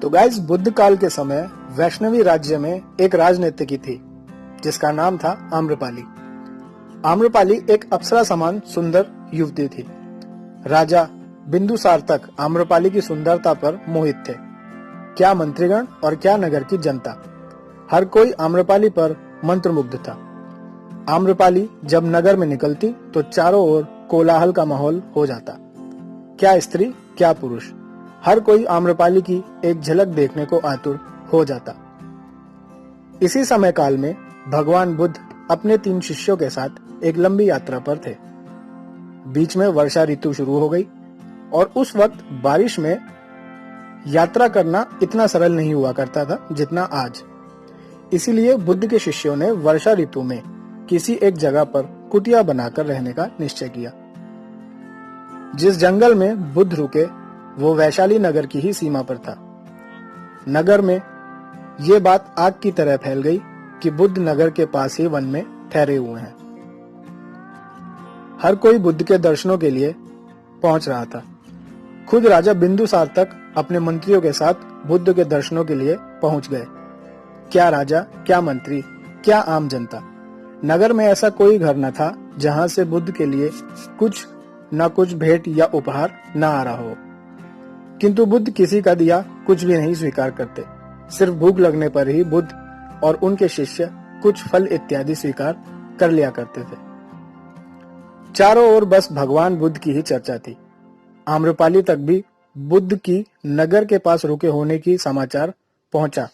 तो गाइस, बुद्ध काल के समय वैष्णवी राज्य में एक राजनीतिकी थी जिसका नाम था आम्रपाली। आम्रपाली एक अप्सरा समान सुंदर युवती थी। राजा बिंदुसार तक आम्रपाली की सुंदरता पर मोहित थे। क्या मंत्रीगण और क्या नगर की जनता, हर कोई आम्रपाली पर मंत्रमुग्ध था। आम्रपाली जब नगर में निकलती तो चारों ओर कोलाहल का माहौल हो जाता। क्या स्त्री क्या पुरुष, हर कोई आम्रपाली की एक झलक देखने को आतुर हो जाता। इसी समय काल में भगवान बुद्ध अपने 3 शिष्यों के साथ एक लंबी यात्रा पर थे। बीच में वर्षा ऋतु शुरू हो गई और उस वक्त बारिश में यात्रा करना इतना सरल नहीं हुआ करता था जितना आज। इसीलिए बुद्ध के शिष्यों ने वर्षा ऋतु में किसी एक जगह पर कुटिया बनाकर रहने का निश्चय किया। जिस जंगल में बुद्ध रुके वो वैशाली नगर की ही सीमा पर था। नगर में ये बात आग की तरह फैल गई कि बुद्ध नगर के पास ही वन में ठहरे हुए हैं। हर कोई बुद्ध के दर्शनों के लिए पहुंच रहा था। खुद राजा बिंदुसार तक अपने मंत्रियों के साथ बुद्ध के दर्शनों के लिए पहुंच गए। क्या राजा, क्या मंत्री, क्या आम जनता, नगर में ऐसा कोई घर न था जहां से बुद्ध के लिए कुछ न कुछ भेंट या उपहार न आ रहा हो। किंतु बुद्ध किसी का दिया कुछ भी नहीं स्वीकार करते। सिर्फ भूख लगने पर ही बुद्ध और उनके शिष्य कुछ फल इत्यादि स्वीकार कर लिया करते थे। चारों ओर बस भगवान बुद्ध की ही चर्चा थी। आम्रपाली तक भी बुद्ध की नगर के पास रुके होने की समाचार पहुंचा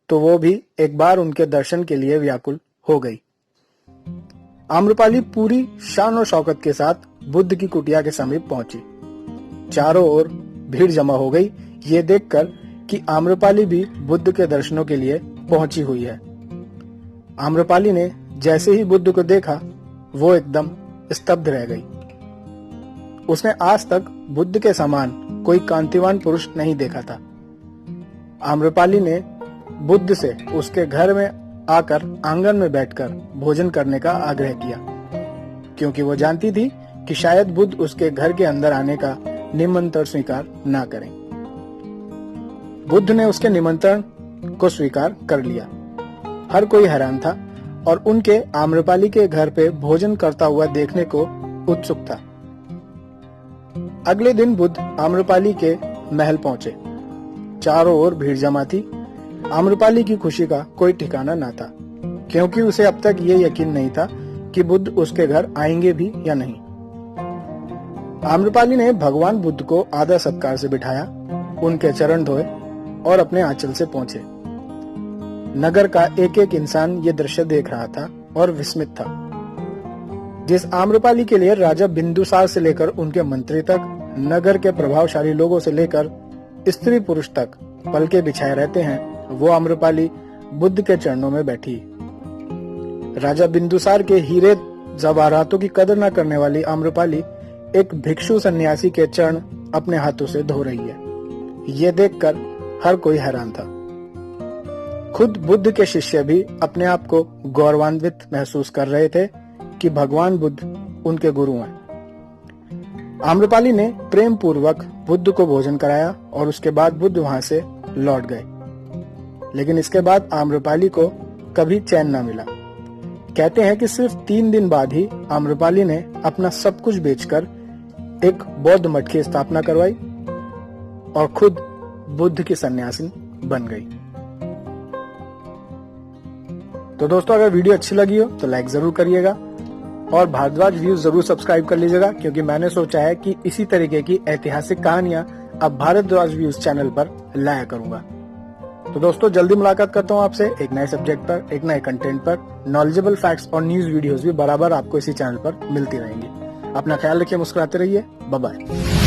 तो वो भी एक बार उनके दर्शन के लिए व्याकुल हो गई। आम्रपाली पूरी शान और शौकत के साथ बुद्ध की कुटिया के समीप पहुंची। चारों ओर भीड़ जमा हो गई ये देखकर कि आम्रपाली भी बुद्ध के दर्शनों के लिए पहुंची हुई है। आम्रपाली ने जैसे ही बुद्ध को देखा वो एकदम स्तब्ध रह गई। उसने आज तक बुद्ध के समान कोई कांतिवान पुरुष नहीं देखा था। आम्रपाली ने बुद्ध से उसके घर में आकर आंगन में बैठकर भोजन करने का आग्रह किया, क्योंकि वो जानती थी कि शायद बुद्ध उसके घर के अंदर आने का निमंत्रण स्वीकार ना करें। बुद्ध ने उसके निमंत्रण को स्वीकार कर लिया। हर कोई हैरान था और उनके आम्रपाली के घर पे भोजन करता हुआ देखने को उत्सुक था। अगले दिन बुद्ध आम्रपाली के महल पहुंचे। चारों ओर भीड़ जमा थी। आम्रपाली की खुशी का कोई ठिकाना ना था, क्योंकि उसे अब तक ये यकीन नहीं था कि बुद्ध उसके घर आएंगे भी या नहीं। आम्रपाली ने भगवान बुद्ध को आदर सत्कार से बिठाया, उनके चरण धोए और अपने आंचल से पहुंचे। नगर का एक एक इंसान ये दृश्य देख रहा था और विस्मित था। जिस आम्रपाली के लिए राजा बिंदुसार से लेकर उनके मंत्री तक, नगर के प्रभावशाली लोगों से लेकर स्त्री पुरुष तक पलके बिछाए रहते हैं, वो आम्रपाली बुद्ध के चरणों में बैठी। राजा बिंदुसार के हीरे जवाहरातों की कदर न करने वाली आम्रपाली एक भिक्षु सन्यासी के चरण अपने हाथों से धो रही है। ये देखकर हर कोई हैरान था। खुद बुद्ध के शिष्य भी अपने आप को गौरवान्वित महसूस कर रहे थे कि भगवान बुद्ध उनके गुरु हैं। आम्रपाली ने प्रेम पूर्वक बुद्ध को भोजन कराया और उसके बाद बुद्ध वहां से लौट गए। लेकिन इसके बाद आम्रपाली को कभी चैन न मिला। कहते हैं कि सिर्फ 3 दिन बाद ही आम्रपाली ने अपना सब कुछ बेचकर एक बौद्ध मठ की स्थापना करवाई और खुद बुद्ध की सन्यासिन बन गई। तो दोस्तों, अगर वीडियो अच्छी लगी हो तो लाइक जरूर करिएगा और भारद्वाज व्यूज जरूर सब्सक्राइब कर लीजिएगा, क्योंकि मैंने सोचा है कि इसी तरीके की ऐतिहासिक कहानियां अब भारद्वाज व्यूज चैनल पर लाया करूंगा। तो दोस्तों, जल्दी मुलाकात करता हूं आपसे एक नए सब्जेक्ट पर, एक नए कंटेंट पर। नॉलेजेबल फैक्ट्स और न्यूज वीडियोस भी बराबर आपको इसी चैनल पर मिलती रहेंगी। अपना ख्याल रखिए, मुस्कुराते रहिए। Bye bye.